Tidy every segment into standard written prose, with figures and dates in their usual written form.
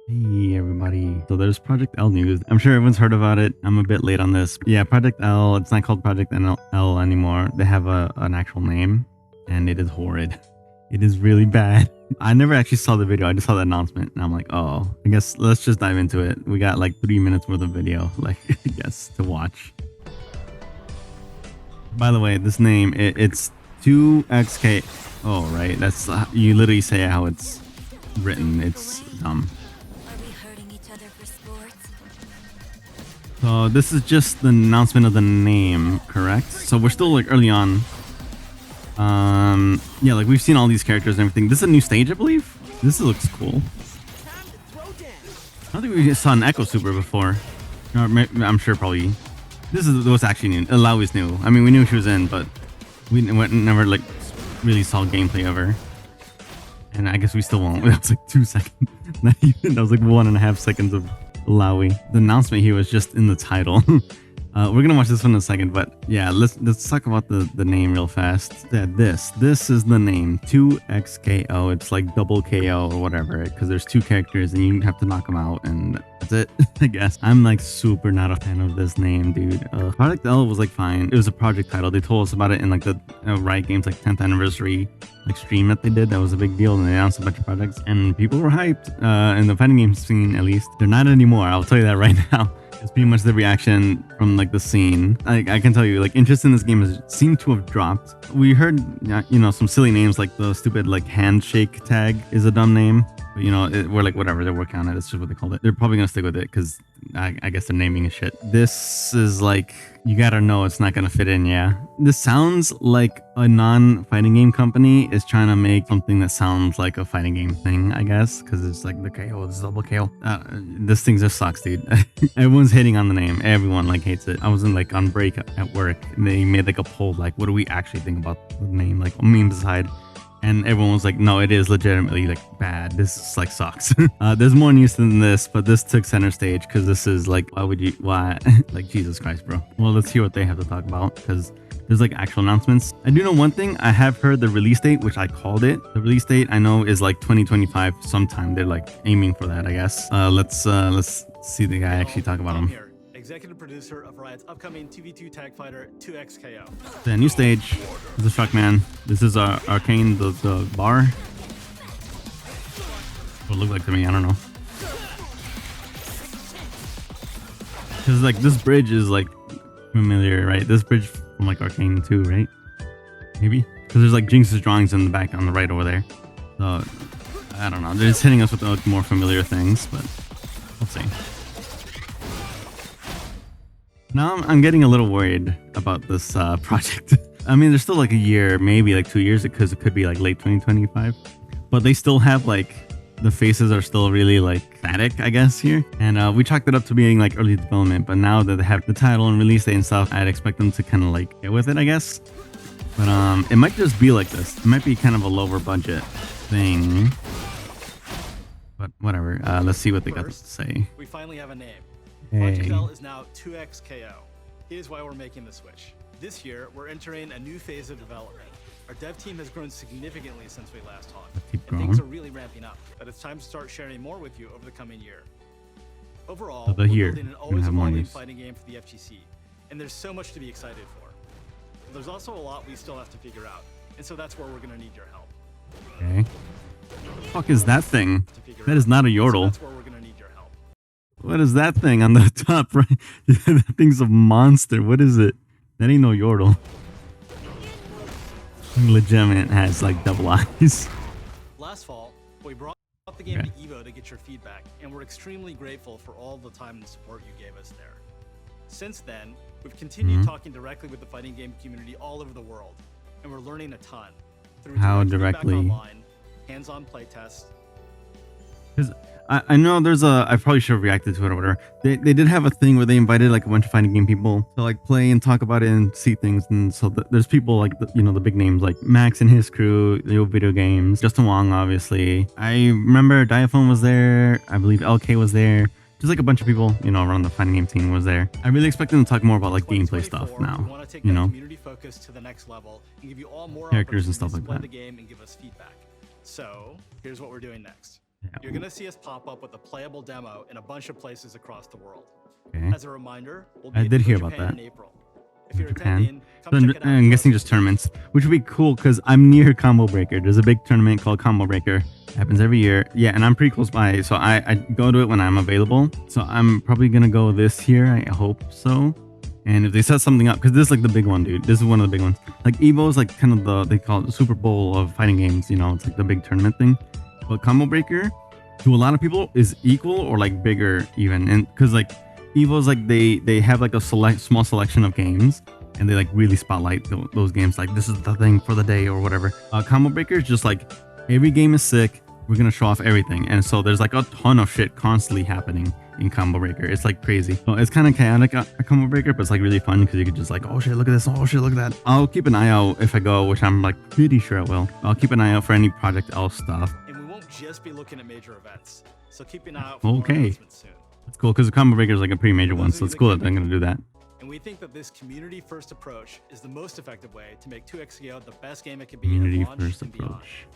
Hey everybody. So there's Project L news. I'm sure everyone's heard about it. I'm a bit late on this. Yeah, Project L, it's not called Project L anymore. They have an actual name and it is horrid. It is really bad. I never actually saw the video. I just saw the announcement and I'm like, oh, I guess let's just dive into it. We got like 3 minutes worth of video, like, I guess, to watch. By the way, this name, it's 2XK. Oh, right. That's, you literally say how it's written. It's dumb. So this is just the announcement of the name, correct? So we're still like early on. Yeah, like we've seen all these characters and everything. This is a new stage, I believe. This looks cool. I don't think we saw an Echo Super before. I'm sure probably. This is what's actually new. Lau is new. I mean, we knew she was in, but we never like really saw gameplay of her. And I guess we still won't. That was like 2 seconds. Not even. That was like 1.5 seconds of Laui. The announcement here was just in the title. We're gonna watch this one in a second, but yeah, let's talk about the name real fast. Yeah, this is the name 2XKO. It's like double KO or whatever, because there's 2 characters and you have to knock them out, and that's it. I guess I'm like super not a fan of this name, dude. Project L was like fine. It was a project title. They told us about it in like the Riot Games like 10th anniversary like stream that they did. That was a big deal, and they announced a bunch of projects and people were hyped. In the fighting game scene, at least, they're not anymore. I'll tell you that right now. It's pretty much the reaction from like the scene. I can tell you, like, interest in this game has seemed to have dropped. We heard, you know, some silly names like the stupid like handshake tag is a dumb name. But, you know, we're like, whatever, they're working on it. It's just what they called it. They're probably gonna stick with it because I guess they're naming is shit. This is like, you gotta know it's not gonna fit in, yeah. This sounds like a non-fighting game company is trying to make something that sounds like a fighting game thing, I guess, because it's like the KO, it's double KO. This thing just sucks, dude. Everyone's hating on the name. Everyone like hates it. I was in like on break at work and they made like a poll, like, what do we actually think about the name? Like, memes aside. And everyone was like, no, it is legitimately like bad. This like sucks. There's more news than this, but this took center stage because this is like, why? Like, Jesus Christ, bro. Well, let's hear what they have to talk about because there's like actual announcements. I do know one thing. I have heard the release date, which I called it. The release date I know is like 2025 sometime. They're like aiming for that, I guess. Let's see the guy actually talk about him. Executive producer of Riot's upcoming 2v2 tag fighter 2XKO. The new stage. This is Shockman. This is Arcane, the bar. What it look like to me, I don't know. Cause like this bridge is like familiar, right? This bridge from like Arcane 2, right? Maybe? Because there's like Jinx's drawings in the back on the right over there. So I don't know. They're just hitting us with like more familiar things, but we'll see. Now I'm getting a little worried about this project. I mean, there's still like a year, maybe like 2 years, because it could be like late 2025. But they still have like, the faces are still really like static, I guess, here. And we chalked it up to being like early development. But now that they have the title and release date and stuff, I'd expect them to kind of like get with it, I guess. But it might just be like this. It might be kind of a lower budget thing. But whatever. Let's see what they got to say. We finally have a name. Hey. Project L is now 2XKO. Here's why we're making the switch. This year, we're entering a new phase of development. Our dev team has grown significantly since we last talked, and things are really ramping up. But it's time to start sharing more with you over the coming year. Overall, we're building an always evolving fighting game for the FGC, and there's so much to be excited for. But there's also a lot we still have to figure out, and so that's where we're going to need your help. Okay. What the fuck is that thing? That is not a yordle. So that's where we're going to need your help. What is that thing on the top right? That thing's a monster. What is it? That ain't no yordle. Legitimate has like double eyes. Last fall, we brought the game to Evo to get your feedback, and we're extremely grateful for all the time and support you gave us there. Since then, we've continued talking directly with the fighting game community all over the world, and we're learning a ton through How direct directly? feedback online, hands-on playtests. I know there's I probably should have reacted to it or whatever. They did have a thing where they invited like a bunch of fighting game people to like play and talk about it and see things. And so there's people like, you know, the big names like Max and his crew, Leo Video Games, Justin Wong, obviously. I remember Diaphone was there. I believe LK was there. Just like a bunch of people, you know, around the fighting game scene was there. I really expect them to talk more about like gameplay stuff now, you know, community focus to the next level and give you all more characters and stuff like play that. the game and give us feedback. So here's what we're doing next. You're gonna see us pop up with a playable demo in a bunch of places across the world. Okay. As a reminder, we'll be I in did hear Japan about that. in April. If you're Japan. attending, So come check it out. I'm guessing just tournaments, which would be cool because I'm near Combo Breaker. There's a big tournament called Combo Breaker. It happens every year. Yeah, and I'm pretty close by, so I go to it when I'm available. So I'm probably gonna go this year. I hope so. And if they set something up, because this is like the big one, dude. This is one of the big ones. Like Evo is like kind of they call it the Super Bowl of fighting games. You know, it's like the big tournament thing. But Combo Breaker, to a lot of people, is equal or like bigger even. And because like Evo's like they have like a small selection of games, and they like really spotlight those games. Like this is the thing for the day or whatever. Combo Breaker is just like every game is sick. We're gonna show off everything, and so there's like a ton of shit constantly happening in Combo Breaker. It's like crazy. So it's kind of chaotic at Combo Breaker, but it's like really fun because you could just like, oh shit, look at this, oh shit, look at that. I'll keep an eye out if I go, which I'm like pretty sure I will. I'll keep an eye out for any Project L stuff. And we won't just be looking at major events, so keep an eye out for more Okay, announcements soon. that's cool because Combo Breaker is like a pretty major one, so it's cool that I'm gonna do that. And we think that this community-first approach is the most effective way to make 2XKO the best game it can be Community at launch first and beyond. approach.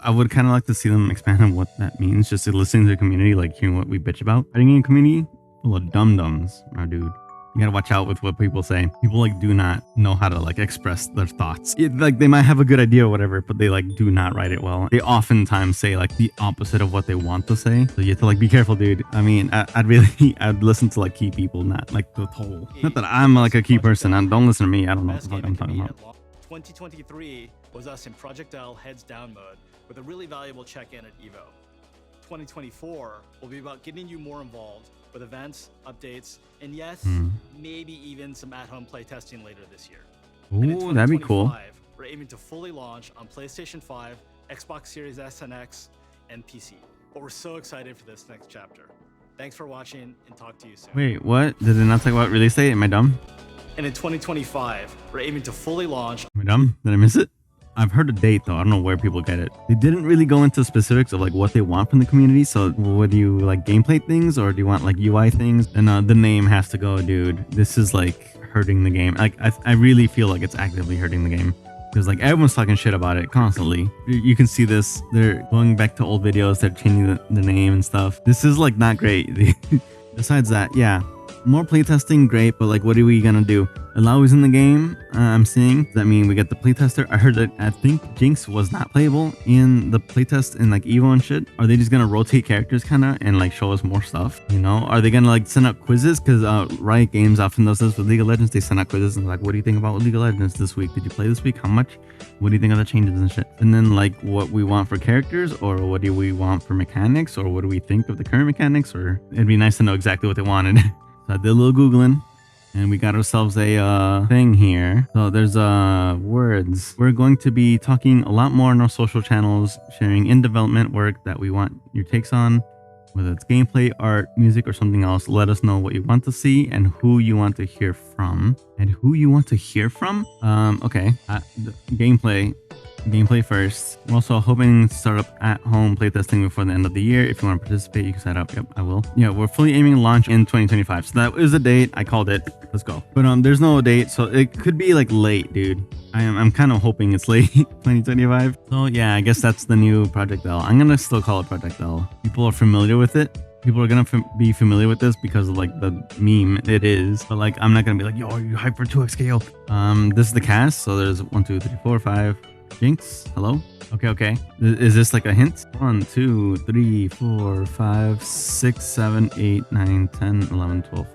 I would kind of like to see them expand on what that means. Just listening to the community, like hearing what we bitch about. Fighting game community full of dum-dums, my dude. You gotta watch out with what people say. People like do not know how to like express their thoughts. Like they might have a good idea or whatever, but they like do not write it well. They oftentimes say like the opposite of what they want to say. So you have to like be careful, dude. I mean, I'd listen to like key people, not like the whole. Not that I'm like a key person. Don't listen to me. I don't know what the fuck I'm talking about. 2023 was us in Project L heads down mode with a really valuable check-in at EVO. 2024 will be about getting you more involved with events, updates, and yes, maybe even some at-home playtesting later this year. Ooh, that'd be cool. We're aiming to fully launch on PlayStation 5, Xbox Series S and X, and PC. But we're so excited for this next chapter. Thanks for watching, and talk to you soon. Wait, what? Did it not talk about release date? Am I dumb? And in 2025, we're aiming to fully launch. Am I dumb? Did I miss it? I've heard a date though. I don't know where people get it. They didn't really go into specifics of like what they want from the community. So what do you like, gameplay things, or do you want like UI things? And the name has to go, dude. This is like hurting the game. Like I really feel like it's actively hurting the game because like everyone's talking shit about it constantly. You can see this. They're going back to old videos. They're changing the name and stuff. This is like not great. Besides that, yeah. More playtesting, great, but like, what are we gonna do? Allow is in the game. I'm seeing. Does that mean we get the playtester? I heard that I think Jinx was not playable in the playtest in like Evo and shit. Are they just gonna rotate characters kind of and like show us more stuff? You know? Are they gonna like send out quizzes? Because Riot Games often does this with League of Legends. They send out quizzes and like, what do you think about League of Legends this week? Did you play this week? How much? What do you think of the changes and shit? And then like what we want for characters, or what do we want for mechanics, or what do we think of the current mechanics? Or it'd be nice to know exactly what they wanted. So I did a little Googling, and we got ourselves a thing here. So there's words. We're going to be talking a lot more on our social channels, sharing in development work that we want your takes on, whether it's gameplay, art, music, or something else. Let us know what you want to see and who you want to hear from. And who you want to hear from? Okay. Gameplay first. We're also hoping to start up at home playtesting before the end of the year. If you want to participate, you can sign up. Yep, I will. Yeah, we're fully aiming to launch in 2025. So that is the date. I called it. Let's go. But there's no date, so it could be like late, dude. I'm kind of hoping it's late 2025. So yeah, I guess that's the new Project L. I'm gonna still call it Project L. People are familiar with it. People are gonna be familiar with this because of like the meme it is, but like I'm not gonna be like, yo, are you hyped for 2XKO? This is the cast. So there's 1, 2, 3, 4, 5. Jinx, hello. Okay. Is this like a hint? 1, 2, 3, 4, 5, 6, 7, 8, 9, 10, 11, 12,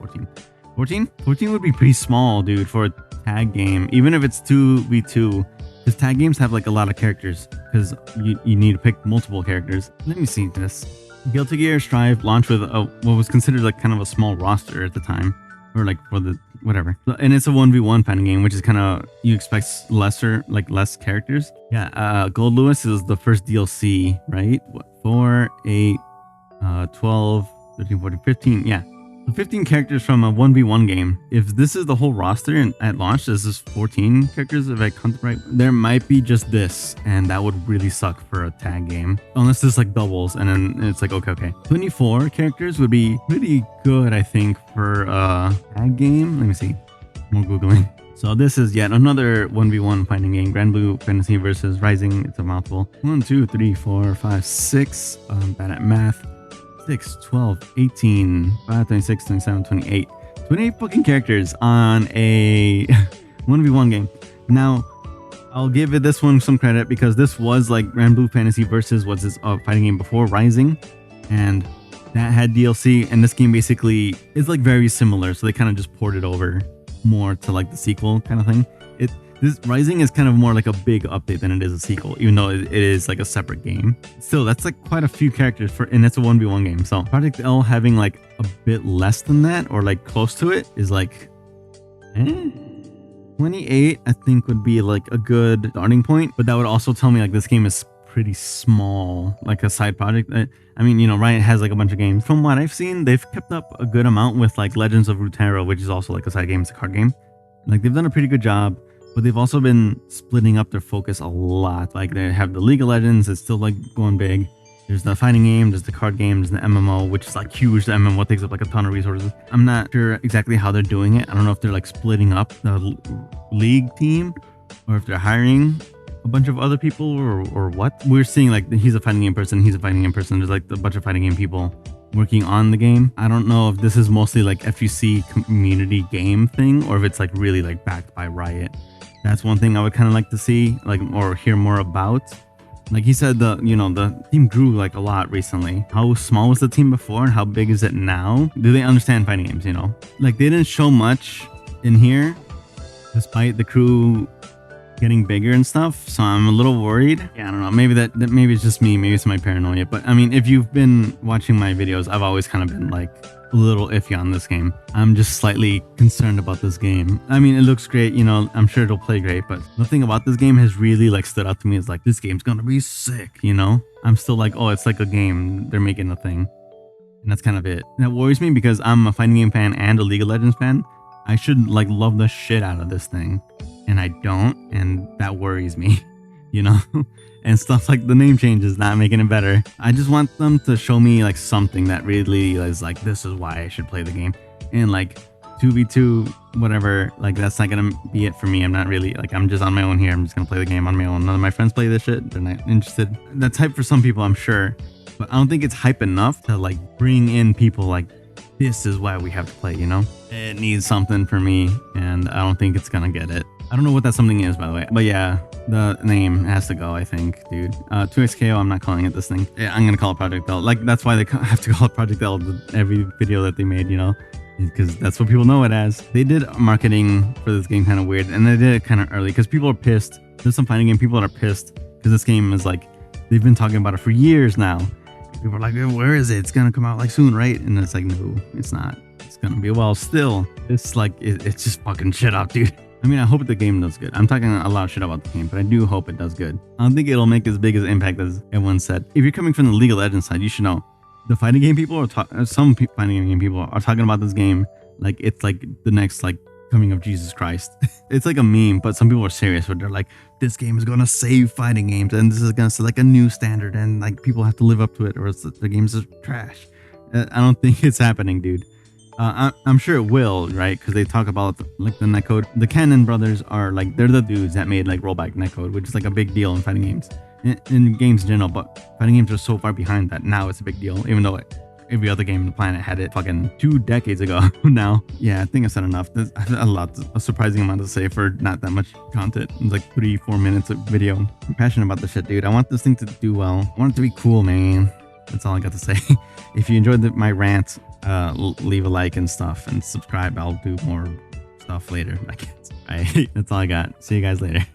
14. 14 would be pretty small, dude, for a tag game, even if it's 2v2, because tag games have like a lot of characters, because you need to pick multiple characters. Let me see this. Guilty Gear Strive launched with what was considered like kind of a small roster at the time, or like for the whatever, and it's a 1v1 fighting game, which is kind of, you expect less characters. Yeah, Gold Lewis is the first DLC, right? What, 4, 8, 12, 13, 14, 15, yeah. So 15 characters from a 1v1 game. If this is the whole roster and at launch this is 14 characters, if I count right, there might be just this, and that would really suck for a tag game. Unless this like doubles, and then it's like, okay. 24 characters would be pretty good, I think, for a tag game. Let me see. More Googling. So this is yet another 1v1 fighting game. Grand Blue Fantasy versus Rising. It's a mouthful. 1, 2, 3, 4, 5, 6. I'm bad at math. 6, 12, 18, 5, 26, 27, 28. 28 fucking characters on a 1v1 game. Now, I'll give it this one some credit because this was like Grand Blue Fantasy versus what's this fighting game before, Rising, and that had DLC, and this game basically is like very similar, so they kind of just ported over more to like the sequel kind of thing. This Rising is kind of more like a big update than it is a sequel, even though it is like a separate game. Still, that's like quite a few characters and it's a 1v1 game. So Project L having like a bit less than that or like close to it is like 28 I think would be like a good starting point, but that would also tell me like this game is pretty small, like a side project. I mean, you know, Riot has like a bunch of games. From what I've seen, they've kept up a good amount with like Legends of Runeterra, which is also like a side game. It's a card game. Like they've done a pretty good job, but they've also been splitting up their focus a lot. Like they have the League of Legends, it's still like going big. There's the fighting game, there's the card game, there's the MMO, which is like huge. The MMO takes up like a ton of resources. I'm not sure exactly how they're doing it. I don't know if they're like splitting up the league team or if they're hiring a bunch of other people or what. We're seeing like he's a fighting game person, he's a fighting game person. There's like a bunch of fighting game people working on the game. I don't know if this is mostly like FGC community game thing or if it's like really like backed by Riot. That's one thing I would kind of like to see, like, or hear more about. Like he said, the team grew like a lot recently. How small was the team before and how big is it now? Do they understand fighting games, you know? Like they didn't show much in here despite the crew getting bigger and stuff, so I'm a little worried. Yeah, I don't know, maybe that maybe it's just me, maybe it's my paranoia, but I mean, if you've been watching my videos, I've always kind of been like a little iffy on this game. I'm just slightly concerned about this game. I mean, it looks great, you know, I'm sure it'll play great, but nothing about this game has really like stood out to me as like, this game's gonna be sick, you know? I'm still like, oh, it's like a game, they're making a thing. And that's kind of it. And that worries me because I'm a fighting game fan and a League of Legends fan. I should like love the shit out of this thing, and I don't, and that worries me, you know? And stuff like the name change is not making it better. I just want them to show me like something that really is like, this is why I should play the game. And like 2v2, whatever, like that's not gonna be it for me. I'm not really, like, I'm just on my own here. I'm just gonna play the game on my own. None of my friends play this shit. They're not interested. That's hype for some people, I'm sure, but I don't think it's hype enough to like bring in people like, this is why we have to play, you know? It needs something for me, and I don't think it's gonna get it. I don't know what that something is, by the way, but yeah, the name has to go, I think, dude. 2XKO, I'm not calling it this thing. Yeah, I'm gonna call it Project L. Like, that's why they have to call it Project L every video that they made, you know? Because that's what people know it as. They did marketing for this game kind of weird, and they did it kind of early, because people are pissed. There's some fighting game people that are pissed, because this game is like, they've been talking about it for years now. People are like, where is it? It's gonna come out like soon, right? And it's like, no, it's not. It's gonna be a while still. It's like, it's just fucking shit up, dude. I mean, I hope the game does good. I'm talking a lot of shit about the game, but I do hope it does good. I don't think it'll make as big as impact as everyone said. If you're coming from the League of Legends side, you should know. The fighting game people are some fighting game people are talking about this game like it's like the next like coming of Jesus Christ. It's like a meme, but some people are serious where they're like, this game is gonna save fighting games and this is gonna set like a new standard and like people have to live up to it or else the games are trash. I don't think it's happening, dude. I'm sure it will, right? Because they talk about like the netcode. The Cannon brothers are like, they're the dudes that made like rollback netcode, which is like a big deal in fighting games, in games in general. But fighting games are so far behind that now it's a big deal, even though every other game on the planet had it fucking 2 decades ago now. Yeah, I think I said enough. There's a surprising amount to say for not that much content. It's like 3-4 minutes of video. I'm passionate about this shit, dude. I want this thing to do well. I want it to be cool, man. That's all I got to say. If you enjoyed my rant, leave a like and stuff and subscribe. I'll do more stuff later, I guess. All right, that's all I got. See you guys later.